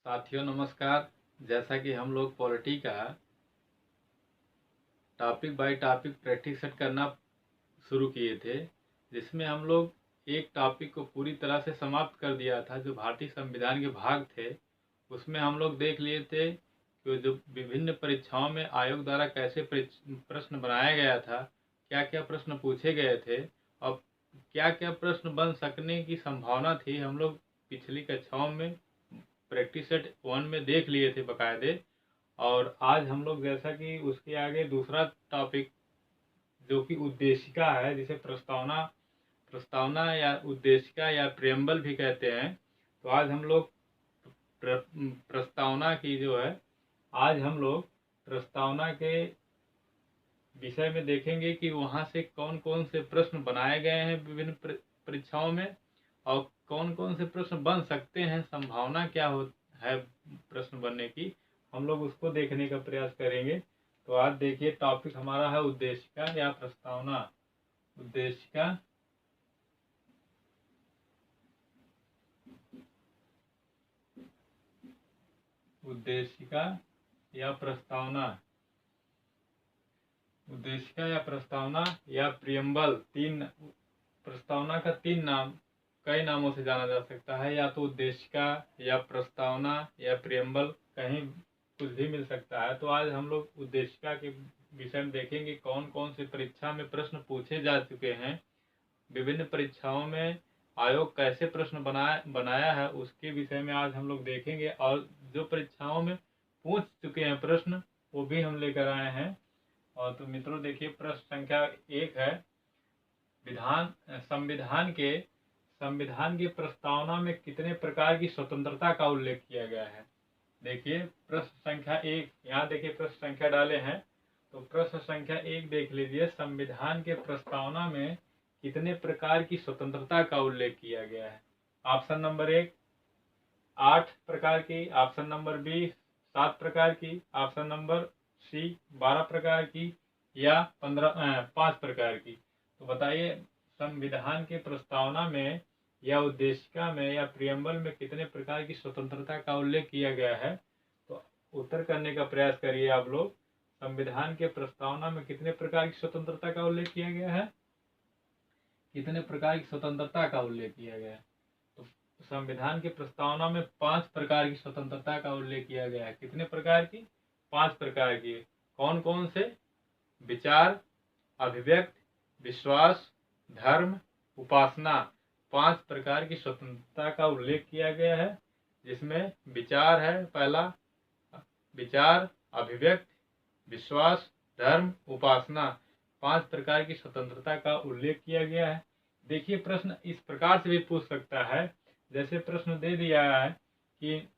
साथियों नमस्कार। जैसा कि हम लोग पॉलिटी का topic by topic practice set करना शुरू किए थे, जिसमें हम लोग एक टॉपिक को पूरी तरह से समाप्त कर दिया था। जो भारतीय संविधान के भाग थे उसमें हम लोग देख लिए थे कि जो विभिन्न परीक्षाओं में आयोग द्वारा कैसे प्रश्न बनाया गया था, क्या क्या प्रश्न पूछे गए थे और क्या क्या प्रश्न बन सकने की संभावना थी, हम लोग पिछली कक्षाओं में प्रैक्टिस सेट 1 में देख लिए थे बकायदे। और आज हम लोग जैसा कि उसके आगे दूसरा टॉपिक जो कि उद्देशिका है, जिसे प्रस्तावना प्रस्तावना या उद्देशिका या प्रेम्बल भी कहते हैं। तो आज हम लोग प्रस्तावना की जो है, आज हम लोग प्रस्तावना के विषय में देखेंगे कि वहाँ से कौन कौन से प्रश्न बनाए गए हैं विभिन्न परीक्षाओं में और कौन कौन से प्रश्न बन सकते हैं, संभावना क्या हो है प्रश्न बनने की, हम लोग उसको देखने का प्रयास करेंगे। तो आज देखिए टॉपिक हमारा है उद्देशिका या प्रस्तावना। उद्देशिका उद्देशिका या प्रस्तावना उद्देशिका या प्रस्तावना या प्रियम्बल, तीन प्रस्तावना का तीन नाम कई नामों से जाना जा सकता है। या तो उद्देशिका या प्रस्तावना या प्रियम्बल, कहीं कुछ भी मिल सकता है। तो आज हम लोग उद्देशिका के विषय में देखेंगे कौन कौन से परीक्षा में प्रश्न पूछे जा चुके हैं, विभिन्न परीक्षाओं में आयोग कैसे प्रश्न बनाया है उसके विषय में आज हम लोग देखेंगे। और जो परीक्षाओं में पूछ चुके हैं प्रश्न वो भी हम लेकर आए हैं। और तो मित्रों देखिए प्रश्न संख्या 1 है, संविधान की प्रस्तावना में कितने प्रकार की स्वतंत्रता का उल्लेख किया गया है। देखिए प्रश्न संख्या 1, यहाँ देखिए प्रश्न संख्या डाले हैं। तो प्रश्न संख्या 1 देख लीजिए, संविधान के प्रस्तावना में कितने प्रकार की स्वतंत्रता का उल्लेख किया गया है। ऑप्शन नंबर 1 8 प्रकार की, ऑप्शन नंबर बी 7 प्रकार की, ऑप्शन नंबर सी 12 प्रकार की या 5 प्रकार की। तो बताइए संविधान के प्रस्तावना में या उद्देशिका में या प्रियम्बल में कितने प्रकार की स्वतंत्रता का उल्लेख किया गया है। तो उत्तर करने का प्रयास करिए आप लोग। संविधान के प्रस्तावना में कितने प्रकार की स्वतंत्रता का उल्लेख किया गया है, कितने प्रकार की स्वतंत्रता का उल्लेख किया गया है। तो संविधान की प्रस्तावना में 5 प्रकार की स्वतंत्रता का उल्लेख किया गया है। कितने प्रकार की? 5 प्रकार की। कौन कौन से? विचार, अभिव्यक्ति, विश्वास, धर्म, उपासना, 5 प्रकार की स्वतंत्रता का उल्लेख किया गया है। जिसमें विचार है पहला, विचार, अभिव्यक्ति, विश्वास, धर्म, उपासना, 5 प्रकार की स्वतंत्रता का उल्लेख किया गया है। देखिए प्रश्न इस प्रकार से भी पूछ सकता है, जैसे प्रश्न दे दिया है कि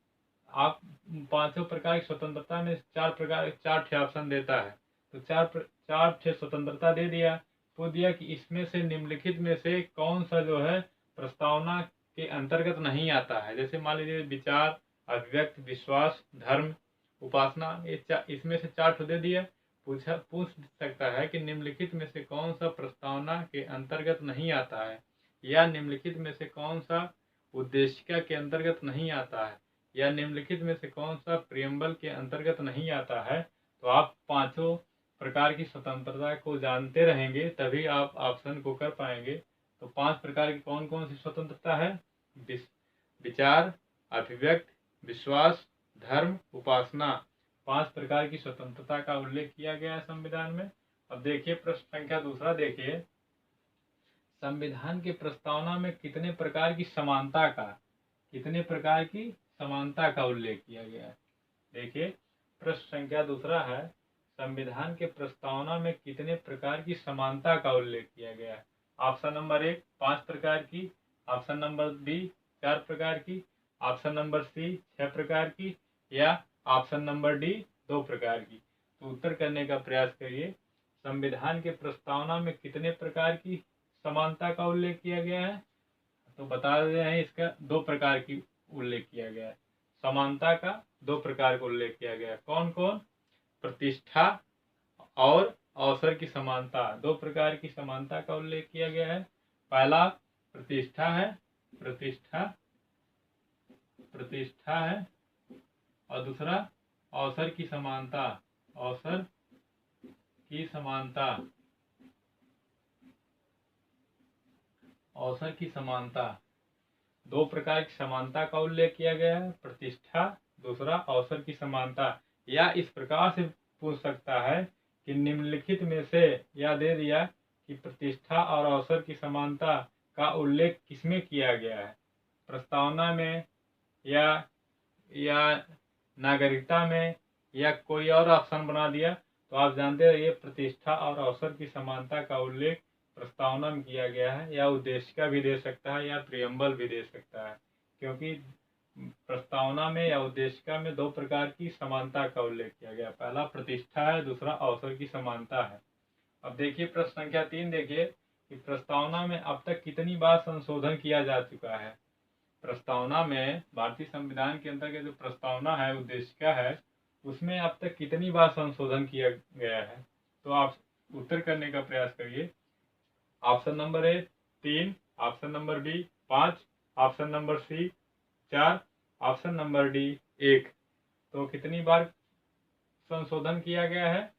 आप 5 प्रकार की स्वतंत्रता में 4 ऑप्शन देता है। तो 4 स्वतंत्रता दे दिया, पूछ दिया कि इसमें से निम्नलिखित में से कौन सा जो है प्रस्तावना के अंतर्गत नहीं आता है। जैसे मान लीजिए विचार, अभिव्यक्ति, विश्वास, धर्म, उपासना, ये इसमें से 4 दे दिया। पूछ सकता है कि निम्नलिखित में से कौन सा प्रस्तावना के अंतर्गत नहीं आता है, या निम्नलिखित में से कौन सा उद्देशिका के अंतर्गत नहीं आता है, या निम्नलिखित में से कौन सा प्रियम्बल के अंतर्गत नहीं आता है। तो आप 5 प्रकार की स्वतंत्रता को जानते रहेंगे तभी आप ऑप्शन को कर पाएंगे। तो 5 प्रकार की कौन कौन सी स्वतंत्रता है? विचार, अभिव्यक्ति, विश्वास, धर्म, उपासना, 5 प्रकार की स्वतंत्रता का उल्लेख किया गया है संविधान में। अब देखिए प्रश्न संख्या 2 देखिए, संविधान के प्रस्तावना में कितने प्रकार की समानता का उल्लेख किया गया है। देखिए प्रश्न संख्या 2 है, संविधान के प्रस्तावना में कितने प्रकार की समानता का उल्लेख किया गया है। ऑप्शन नंबर 1 5 प्रकार की, ऑप्शन नंबर बी 4 प्रकार की, ऑप्शन नंबर सी 6 प्रकार की या ऑप्शन नंबर डी 2 प्रकार की। तो उत्तर करने का प्रयास करिए। संविधान के प्रस्तावना में कितने प्रकार की समानता का उल्लेख किया गया है। तो बता रहे हैं इसका 2 प्रकार की उल्लेख किया गया है। समानता का 2 प्रकार का उल्लेख किया गया है। कौन कौन? प्रतिष्ठा और अवसर की समानता, 2 प्रकार की समानता का उल्लेख किया गया है। पहला प्रतिष्ठा है, प्रतिष्ठा है और दूसरा अवसर की समानता। अवसर की समानता, अवसर की समानता, दो प्रकार की समानता का उल्लेख किया गया है, प्रतिष्ठा, दूसरा अवसर की समानता। या इस प्रकार से पूछ सकता है कि निम्नलिखित में से यह दे दिया कि प्रतिष्ठा और अवसर की समानता का उल्लेख किसमें किया गया है, प्रस्तावना में या नागरिकता में, या कोई और ऑप्शन बना दिया। तो आप जानते रहिए प्रतिष्ठा और अवसर की समानता का उल्लेख प्रस्तावना में किया गया है, या उद्देशिका भी दे सकता है या प्रियम्बल भी दे सकता है, क्योंकि प्रस्तावना में या उद्देशिका में दो प्रकार की समानता का उल्लेख किया गया, पहला प्रतिष्ठा है, दूसरा अवसर की समानता है। अब देखिए प्रश्न संख्या 3 देखिए कि प्रस्तावना में अब तक कितनी बार संशोधन किया जा चुका है। प्रस्तावना में भारतीय संविधान के अंतर्गत जो प्रस्तावना है, उद्देशिका है, उसमें अब तक कितनी बार संशोधन किया गया है। तो आप उत्तर करने का प्रयास करिए। Option number A 3, option number B 5, option number C 4, option number D 1। तो कितनी बार संशोधन किया गया है?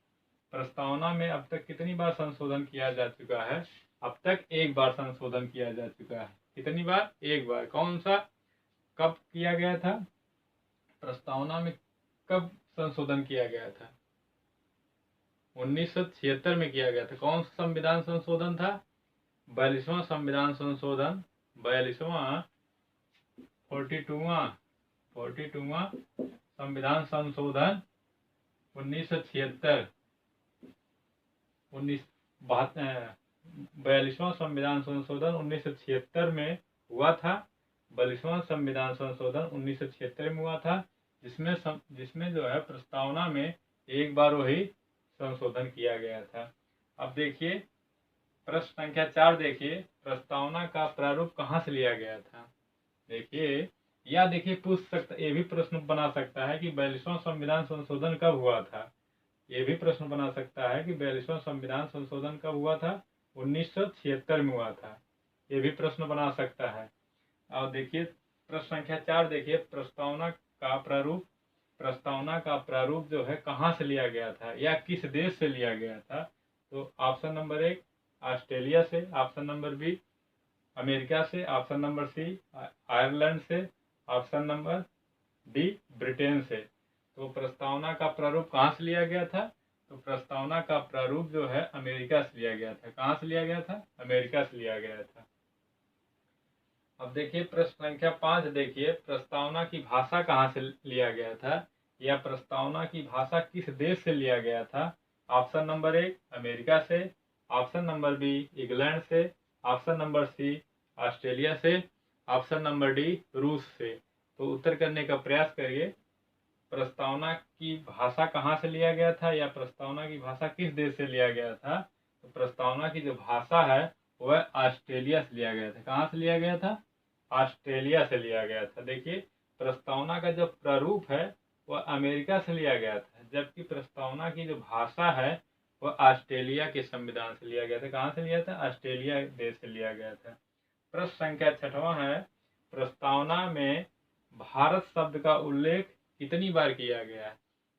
प्रस्तावना में अब तक कितनी बार संशोधन किया जा चुका है? अब तक एक बार संशोधन किया जा चुका है। कितनी बार? एक बार। कौन सा, कब किया गया था? प्रस्तावना में कब संशोधन किया गया था? 1976 में किया गया था। कौन सा संविधान संशोधन था? 42वां संविधान संशोधन, 42वां 42वां संविधान संशोधन 1976, 42वां संविधान संशोधन 1976 में हुआ था। 42वां संविधान संशोधन 1976 में हुआ था, जिसमें जो है प्रस्तावना में एक बार वही संशोधन किया गया था। अब देखिए प्रश्न संख्या 4 देखिए, प्रस्तावना का प्रारूप कहाँ से लिया गया था? देखिए, या देखिए पूछ सकता, ये भी प्रश्न बना सकता है कि 42वां संविधान संशोधन कब हुआ था। ये भी प्रश्न बना सकता है कि 42वां संविधान संशोधन कब हुआ था? 1976 में हुआ था। ये भी प्रश्न बना सकता है। और देखिए प्रश्न संख्या 4 देखिए, प्रस्तावना का प्रारूप, प्रस्तावना का प्रारूप जो है कहाँ से लिया गया था या किस देश से लिया गया था? तो ऑप्शन नंबर 1 ऑस्ट्रेलिया से, ऑप्शन नंबर बी अमेरिका से, ऑप्शन नंबर सी आयरलैंड से, ऑप्शन नंबर डी ब्रिटेन से। तो प्रस्तावना का प्रारूप कहाँ से लिया गया था? तो प्रस्तावना का प्रारूप जो है अमेरिका से लिया गया था। कहाँ से लिया गया था? अमेरिका से लिया गया था। अब देखिए प्रश्न संख्या 5 देखिए, प्रस्तावना की भाषा कहाँ से लिया गया था या प्रस्तावना की भाषा किस देश से लिया गया था? ऑप्शन नंबर 1 अमेरिका से, ऑप्शन नंबर बी इंग्लैंड से, ऑप्शन नंबर सी ऑस्ट्रेलिया से, ऑप्शन नंबर डी रूस से। तो उत्तर करने का प्रयास करिए। प्रस्तावना की भाषा कहाँ से लिया गया था या प्रस्तावना की भाषा किस देश से लिया गया था? तो प्रस्तावना की जो भाषा है वह ऑस्ट्रेलिया से लिया गया था। कहाँ से लिया गया था? ऑस्ट्रेलिया से लिया गया था। देखिए प्रस्तावना का जो प्रारूप है वह अमेरिका से लिया गया था, जबकि प्रस्तावना की जो भाषा है वह ऑस्ट्रेलिया के संविधान से लिया गया था। कहाँ से लिया था? ऑस्ट्रेलिया देश से लिया गया था। प्रश्न संख्या 6वां है, प्रस्तावना में भारत शब्द का उल्लेख कितनी बार किया गया है?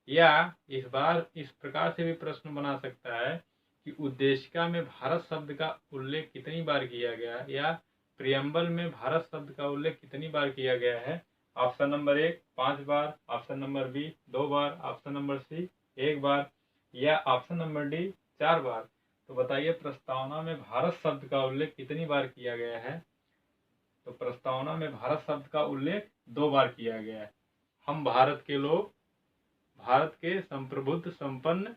या इस बार इस प्रकार से भी प्रश्न बना सकता है कि उद्देशिका में भारत शब्द का उल्लेख कितनी बार किया गया है या प्रियम्बल में भारत शब्द का उल्लेख कितनी बार किया गया है? ऑप्शन नंबर 1 5 बार, ऑप्शन नंबर बी 2 बार, ऑप्शन नंबर सी 1 बार, या ऑप्शन नंबर डी 4 बार। तो बताइए प्रस्तावना में भारत शब्द का उल्लेख कितनी बार किया गया है? तो प्रस्तावना में भारत शब्द का उल्लेख 2 बार किया गया है। हम भारत के लोग, भारत के संप्रभुत्व संपन्न,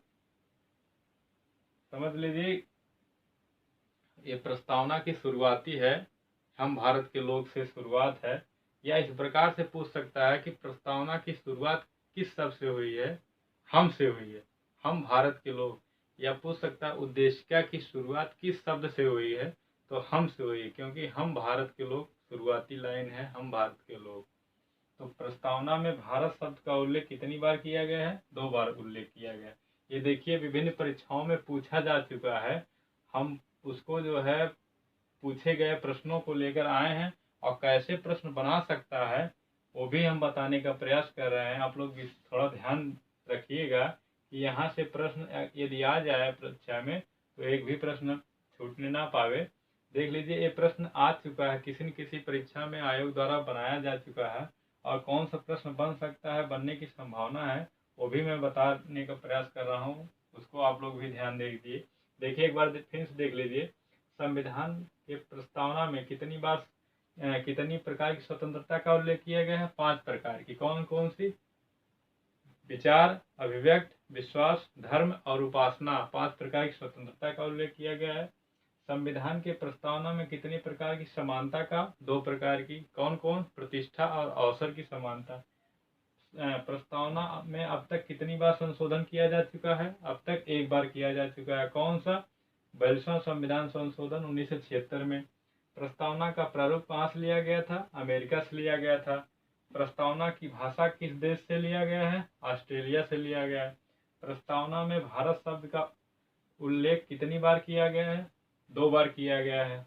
समझ लीजिए ये प्रस्तावना की शुरुआती है, हम भारत के लोग से शुरुआत है। या इस प्रकार से पूछ सकता है कि प्रस्तावना की शुरुआत किस शब्द से हुई है? हम से हुई है, हम भारत के लोग। या पूछ सकता है उद्देशिका की शुरुआत किस शब्द से हुई है? तो हम से हुई है, क्योंकि हम भारत के लोग शुरुआती लाइन है, हम भारत के लोग। तो प्रस्तावना में भारत शब्द का उल्लेख कितनी बार किया गया है? 2 बार उल्लेख किया गया। ये देखिए विभिन्न परीक्षाओं में पूछा जा चुका है। हम उसको जो है पूछे गए प्रश्नों को लेकर आए हैं और कैसे प्रश्न बना सकता है वो भी हम बताने का प्रयास कर रहे हैं। आप लोग भी थोड़ा ध्यान रखिएगा कि यहाँ से प्रश्न यदि आ जाए परीक्षा में तो एक भी प्रश्न छूटने ना पावे। देख लीजिए, ये प्रश्न आ चुका है, किसी न किसी परीक्षा में आयोग द्वारा बनाया जा चुका है, और कौन सा प्रश्न बन सकता है, बनने की संभावना है, वो भी मैं बताने का प्रयास कर रहा हूँ। उसको आप लोग भी ध्यान दीजिए। देखिए, एक बार फिर से देख लीजिए, संविधान के प्रस्तावना में कितनी प्रकार की स्वतंत्रता का उल्लेख किया गया है? 5 प्रकार की। कौन कौन सी? विचार, अभिव्यक्त, विश्वास, धर्म और उपासना। 5 प्रकार की स्वतंत्रता का उल्लेख किया गया है। संविधान के प्रस्तावना में कितनी प्रकार की समानता का? 2 प्रकार की। कौन कौन? प्रतिष्ठा और अवसर की समानता। प्रस्तावना में अब तक कितनी बार संशोधन किया जा चुका है? अब तक 1 बार किया जा चुका है। कौन सा? 42वां संविधान संशोधन 1976 में। प्रस्तावना का प्रारूप कहाँ से लिया गया था? अमेरिका से लिया गया था। प्रस्तावना की भाषा किस देश से लिया गया है? ऑस्ट्रेलिया से लिया गया है। प्रस्तावना में भारत शब्द का उल्लेख कितनी बार किया गया है? 2 बार किया गया है।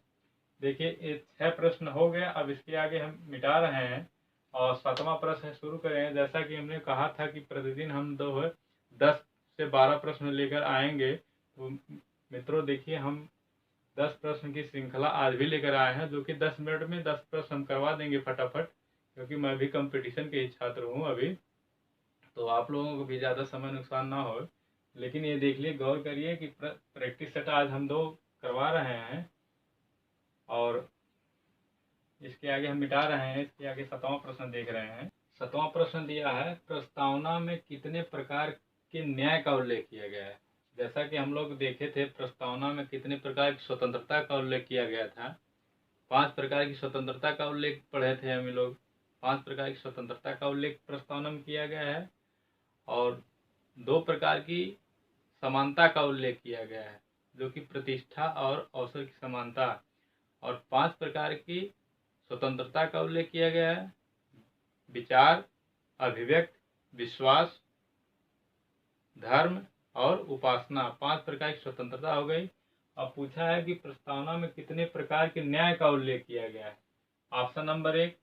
देखिए, ये 6 प्रश्न हो गया। अब इसके आगे हम मिटा रहे हैं और 7वां प्रश्न शुरू करें। जैसा कि हमने कहा था कि प्रतिदिन हम 10 से 12 प्रश्न लेकर आएंगे। तो मित्रों देखिए, हम 10 प्रश्न की श्रृंखला आज भी लेकर आए हैं, जो कि 10 मिनट में 10 प्रश्न हम करवा देंगे फटाफट, क्योंकि मैं भी कंपटीशन के ही छात्र हूँ अभी, तो आप लोगों को भी ज़्यादा समय नुकसान ना हो। लेकिन ये देख लिए, गौर करिए कि प्रैक्टिस सेट आज हम 2 करवा रहे हैं और इसके आगे हम मिटा रहे हैं। इसके आगे 7वां प्रश्न देख रहे हैं। 7वां प्रश्न दिया है, प्रस्तावना में कितने प्रकार के न्याय का उल्लेख किया गया है? जैसा कि हम लोग देखे थे, प्रस्तावना में कितने प्रकार की स्वतंत्रता का उल्लेख किया गया था? 5 प्रकार की स्वतंत्रता का उल्लेख पढ़े थे हम लोग। 5 प्रकार की स्वतंत्रता का उल्लेख प्रस्तावना में किया गया है, और 2 प्रकार की समानता का उल्लेख किया गया है, जो कि प्रतिष्ठा और अवसर की समानता, और 5 प्रकार की स्वतंत्रता का उल्लेख किया गया है, विचार, अभिव्यक्त, विश्वास, धर्म और उपासना। 5 प्रकार की स्वतंत्रता हो गई। अब पूछा है कि प्रस्तावना में कितने प्रकार के न्याय का उल्लेख किया गया है? ऑप्शन नंबर 1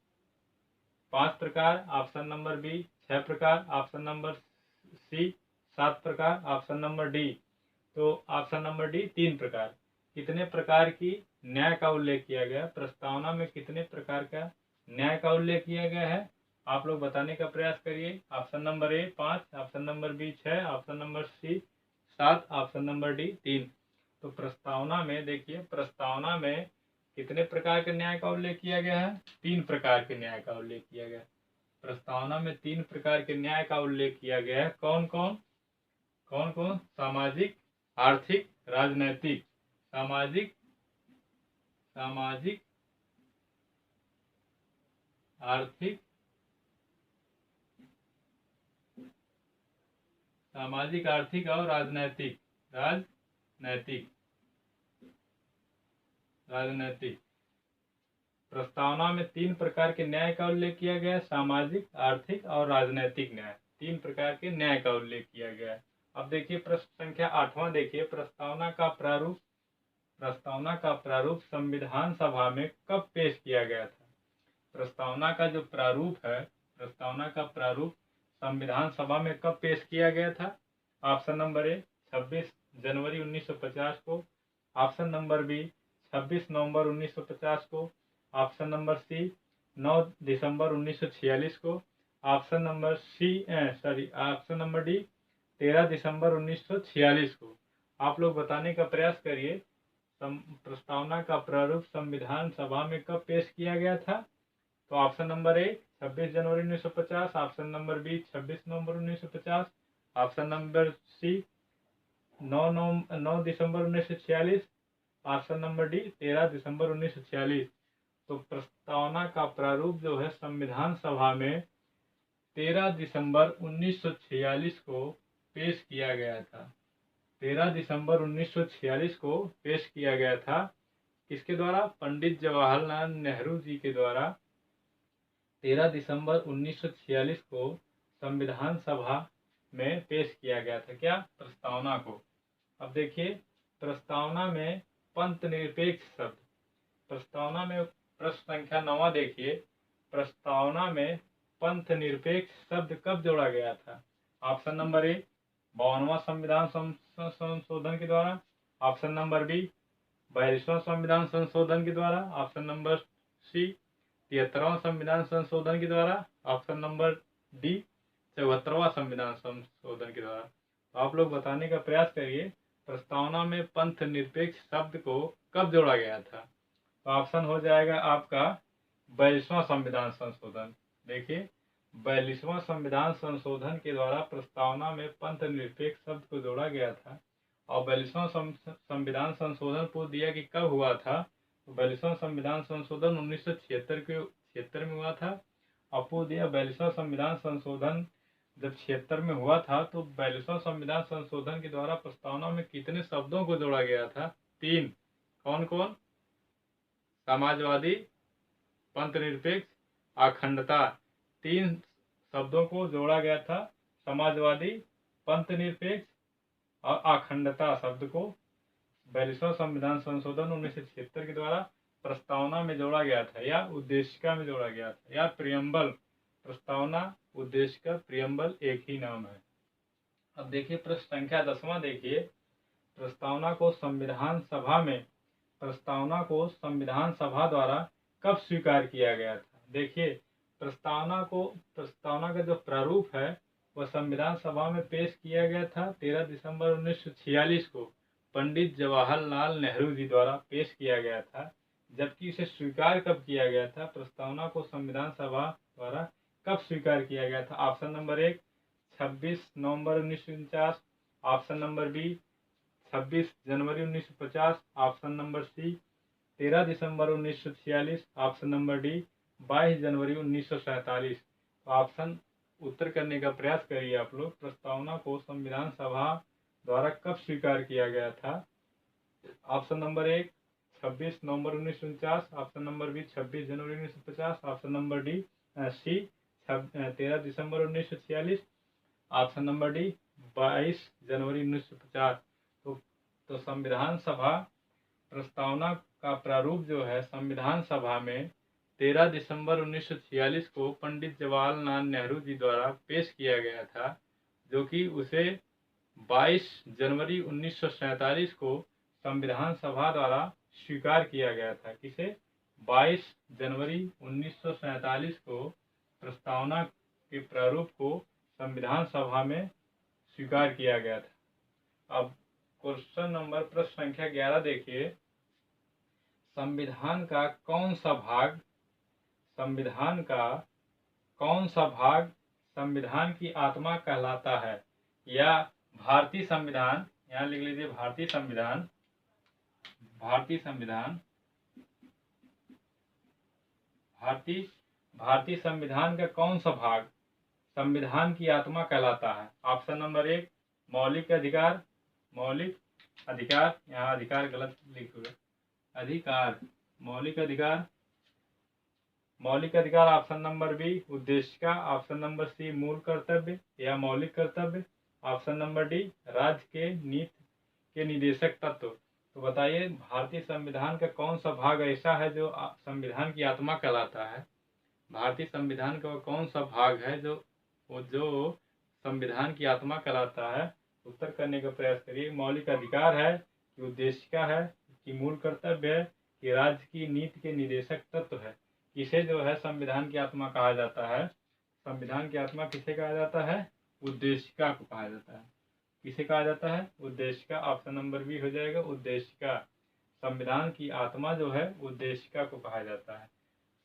5 प्रकार, ऑप्शन नंबर बी 6 प्रकार, ऑप्शन नंबर सी 7 प्रकार, ऑप्शन नंबर डी, तो ऑप्शन नंबर डी 3 प्रकार। कितने प्रकार की न्याय का उल्लेख किया गया? प्रस्तावना में कितने प्रकार का न्याय का उल्लेख किया गया है? आप लोग बताने का प्रयास करिए। Option number A 5, option number B 6, option number C 7, option number D 3। तो प्रस्तावना में देखिए, प्रस्तावना में कितने प्रकार के न्याय का उल्लेख किया गया है? 3 प्रकार के न्याय का उल्लेख किया गया है। प्रस्तावना में 3 प्रकार के न्याय का उल्लेख किया गया है। कौन कौन? कौन कौन? सामाजिक, आर्थिक, राजनैतिक। सामाजिक, सामाजिक, आर्थिक, सामाजिक, आर्थिक और राजनैतिक। राजनैतिक, राजनैतिक। प्रस्तावना में 3 प्रकार के न्याय का उल्लेख किया गया है, सामाजिक, आर्थिक और राजनैतिक न्याय। 3 प्रकार के न्याय का उल्लेख किया गया है। अब देखिए प्रश्न संख्या 8वां देखिए, प्रस्तावना का प्रारूप, प्रस्तावना का प्रारूप संविधान सभा में कब पेश किया गया था? प्रस्तावना का जो प्रारूप है, प्रस्तावना का प्रारूप संविधान सभा में कब पेश किया गया था? ऑप्शन नंबर ए 26 जनवरी 1950 को, ऑप्शन नंबर बी 26 नवंबर 1950 को, ऑप्शन नंबर सी 9 दिसंबर 1946 को, option number option number D 13 दिसंबर 1946 को। आप लोग बताने का प्रयास करिए, प्रस्तावना का प्रारूप संविधान सभा में कब पेश किया गया था? तो ऑप्शन नंबर ए 26 जनवरी 1950, ऑप्शन नंबर बी 26 नवंबर 1950, ऑप्शन नंबर सी 9 दिसंबर 1946, ऑप्शन नंबर डी 13 दिसंबर 1946। तो प्रस्तावना का प्रारूप जो है संविधान सभा में 13 दिसंबर 1946 को पेश किया गया था। 13 दिसंबर 1946 को पेश किया गया था। किसके द्वारा? पंडित जवाहरलाल नेहरू जी के द्वारा 13 दिसंबर 1946 को संविधान सभा में पेश किया गया था। क्या? प्रस्तावना को। अब देखिए, प्रस्तावना में पंथ निरपेक्ष शब्द, प्रस्तावना में प्रश्न संख्या 9 देखिए, प्रस्तावना में पंथ निरपेक्ष शब्द कब जोड़ा गया था? ऑप्शन नंबर ए 52वां संविधान संशोधन के द्वारा, ऑप्शन नंबर बी 42वां संविधान संशोधन के द्वारा, ऑप्शन नंबर सी 73वां संविधान संशोधन के द्वारा, ऑप्शन नंबर डी 74वां संविधान संशोधन के द्वारा। तो आप लोग बताने का प्रयास करिए प्रस्तावना में पंथ निरपेक्ष शब्द को कब जोड़ा गया था। तो ऑप्शन हो जाएगा आपका 42वां संविधान संशोधन। देखिए 42वां संविधान संशोधन के द्वारा प्रस्तावना में पंथ निरपेक्ष शब्द को जोड़ा गया था। और 42वां संविधान संशोधन पूछ दिया कि कब हुआ था। तो 42वां संविधान संशोधन 1976 में हुआ था। और पूछ दिया 42वां संविधान संशोधन जब 76 में हुआ था तो 42वां संविधान संशोधन के द्वारा प्रस्तावना में कितने शब्दों को जोड़ा गया था? 3। कौन कौन? समाजवादी, पंथ निरपेक्ष, अखंडता। 3 शब्दों को जोड़ा गया था। समाजवादी, पंथ निरपेक्ष और अखंडता शब्द को 42वां संविधान संशोधन 1976 के द्वारा प्रस्तावना में जोड़ा गया था या उद्देशिका में जोड़ा गया था या प्रियम्बल। प्रस्तावना उद्देशिका प्रियम्बल एक ही नाम है। अब देखिए प्रश्न संख्या 10वां। देखिए प्रस्तावना को संविधान सभा द्वारा कब स्वीकार किया गया था? देखिए प्रस्तावना का जो प्रारूप है वह संविधान सभा में पेश किया गया था 13 दिसंबर 1946 को पंडित जवाहरलाल नेहरू जी द्वारा पेश किया गया था। जबकि इसे स्वीकार कब किया गया था? प्रस्तावना को संविधान सभा द्वारा कब स्वीकार किया गया था? ऑप्शन नंबर 1 26 नवंबर 1949, ऑप्शन नंबर बी 26 जनवरी 1950, ऑप्शन नंबर सी 13 दिसंबर 1946, ऑप्शन नंबर डी 22 जनवरी 1947। तो ऑप्शन उत्तर करने का प्रयास करिए आप लोग। प्रस्तावना को संविधान सभा द्वारा कब स्वीकार किया गया था? ऑप्शन नंबर 1 26 नवंबर 1949, ऑप्शन नंबर बी 26 जनवरी 1950, ऑप्शन नंबर डी सी 13 दिसंबर 1946, ऑप्शन नंबर डी 22 जनवरी 1950। तो संविधान सभा प्रस्तावना का प्रारूप जो है संविधान सभा में 13 दिसंबर 1946 को पंडित जवाहरलाल नेहरू जी द्वारा पेश किया गया था, जो कि उसे 22 जनवरी 1947 को संविधान सभा द्वारा स्वीकार किया गया था। किसे? 22 जनवरी 1947 को प्रस्तावना के प्रारूप को संविधान सभा में स्वीकार किया गया था। अब क्वेश्चन नंबर प्रश्न संख्या 11 देखिए संविधान का कौन सा भाग संविधान की आत्मा कहलाता है? या भारतीय संविधान, यहाँ लिख लीजिए भारतीय संविधान का कौन सा भाग संविधान की आत्मा कहलाता है? ऑप्शन नंबर 1 मौलिक अधिकार, यहाँ अधिकार गलत लिखे हुए, मौलिक अधिकार, ऑप्शन नंबर बी उद्देशिका, ऑप्शन नंबर सी मूल कर्तव्य या मौलिक कर्तव्य, ऑप्शन नंबर डी राज्य के नीति के निदेशक तत्व। तो बताइए भारतीय संविधान का कौन सा भाग ऐसा है जो संविधान की आत्मा कहलाता है? भारतीय संविधान का कौन सा भाग है जो संविधान की आत्मा कहलाता है? उत्तर करने का प्रयास करिए। मौलिक अधिकार है कि उद्देशिका है कि मूल कर्तव्य है कि राज्य की नीति के निदेशक तत्व है? किसे जो है संविधान की आत्मा कहा जाता है? संविधान की आत्मा किसे कहा जाता है? उद्देशिका को कहा जाता है। किसे कहा जाता है? उद्देशिका। ऑप्शन नंबर बी हो जाएगा उद्देशिका। संविधान की आत्मा जो है उद्देशिका को कहा जाता है।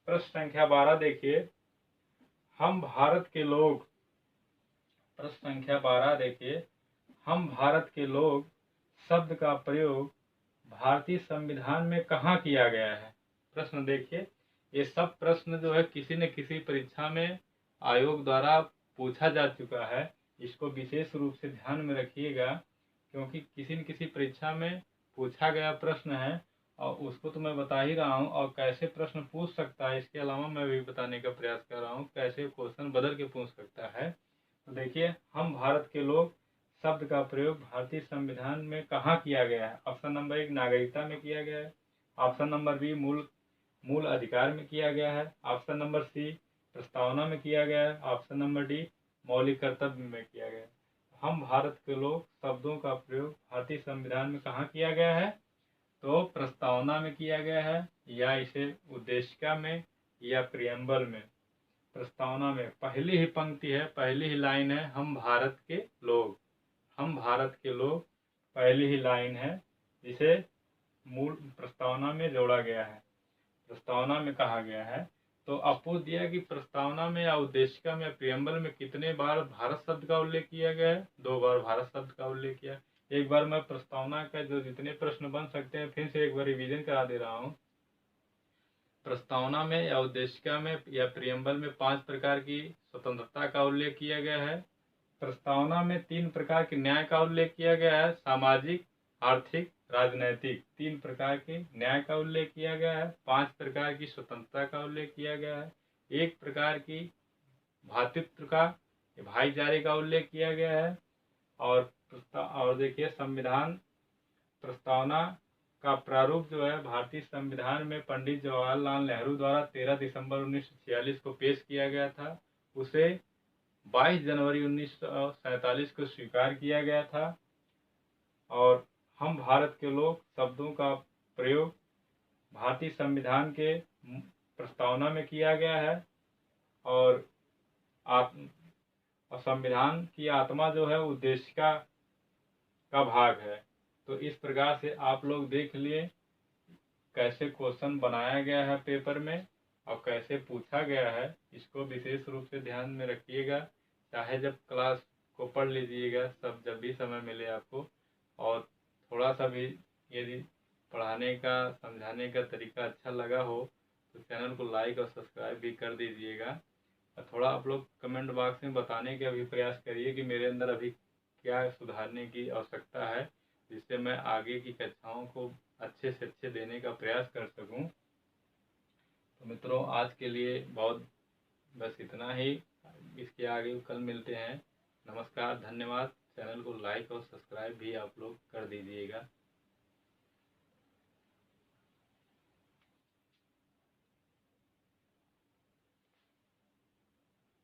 प्रश्न संख्या 12 देखिए हम भारत के लोग शब्द का प्रयोग भारतीय संविधान में कहाँ किया गया है? प्रश्न देखिए ये सब प्रश्न जो है किसी न किसी परीक्षा में आयोग द्वारा पूछा जा चुका है। इसको विशेष रूप से ध्यान में रखिएगा क्योंकि किसी न किसी परीक्षा में पूछा गया प्रश्न है और उसको तो मैं बता ही रहा हूँ और कैसे प्रश्न पूछ सकता है इसके अलावा मैं भी बताने का प्रयास कर रहा हूँ कैसे क्वेश्चन बदल के पूछ सकता है। तो देखिए हम भारत के लोग शब्द का प्रयोग भारतीय संविधान में कहाँ किया गया है? ऑप्शन नंबर 1 नागरिकता में किया गया है, ऑप्शन नंबर बी मूल अधिकार में किया गया है, ऑप्शन नंबर सी प्रस्तावना में किया गया है। ऑप्शन नंबर डी, मौलिक कर्तव्य में किया गया है। हम भारत के लोग शब्दों का प्रयोग भारतीय संविधान में कहाँ किया गया है? तो प्रस्तावना में किया गया है, या इसे उद्देशिका में या प्रियम्बल में। प्रस्तावना में पहली ही पंक्ति है, पहली ही लाइन है, हम भारत के लोग। हम भारत के लोग पहली ही लाइन है, जिसे मूल प्रस्तावना में जोड़ा गया है, प्रस्तावना में कहा गया है। तो आपको दिया कि प्रस्तावना में या उद्देशिका में या प्रियम्बल में कितने बार भारत शब्द का उल्लेख किया गया है? 2 बार भारत शब्द का उल्लेख किया। एक बार मैं प्रस्तावना का जो जितने प्रश्न बन सकते हैं फिर से एक बार रिवीजन करा दे रहा हूँ। प्रस्तावना में या उद्देशिका में या प्रियम्बल में 5 प्रकार की स्वतंत्रता का उल्लेख किया गया है। प्रस्तावना में 3 प्रकार के न्याय का उल्लेख किया गया है, सामाजिक, आर्थिक, राजनैतिक। 3 प्रकार के न्याय का उल्लेख किया गया है। 5 प्रकार की स्वतंत्रता का उल्लेख किया गया है। 1 प्रकार की भ्रातृत्व का, भाईचारे का उल्लेख किया गया है। और देखिए संविधान प्रस्तावना का प्रारूप जो है भारतीय संविधान में पंडित जवाहरलाल नेहरू द्वारा 13 दिसंबर 1946 को पेश किया गया था। उसे 22 जनवरी 1947 को स्वीकार किया गया था। और हम भारत के लोग शब्दों का प्रयोग भारतीय संविधान के प्रस्तावना में किया गया है। और संविधान की आत्मा जो है उद्देशिका का भाग है। तो इस प्रकार से आप लोग देख लिए कैसे क्वेश्चन बनाया गया है पेपर में और कैसे पूछा गया है। इसको विशेष रूप से ध्यान में रखिएगा, चाहे जब क्लास को पढ़ लीजिएगा, सब जब भी समय मिले आपको। और थोड़ा सा भी यदि पढ़ाने का समझाने का तरीका अच्छा लगा हो तो चैनल को लाइक और सब्सक्राइब भी कर दीजिएगा। और थोड़ा आप लोग कमेंट बॉक्स में बताने का भी प्रयास करिए कि मेरे अंदर अभी क्या सुधारने की आवश्यकता है, जिससे मैं आगे की कक्षाओं को अच्छे से अच्छे देने का प्रयास कर सकूं। तो मित्रों आज के लिए बस इतना ही। इसके आगे कल मिलते हैं। नमस्कार, धन्यवाद। चैनल को लाइक और सब्सक्राइब भी आप लोग कर दीजिएगा।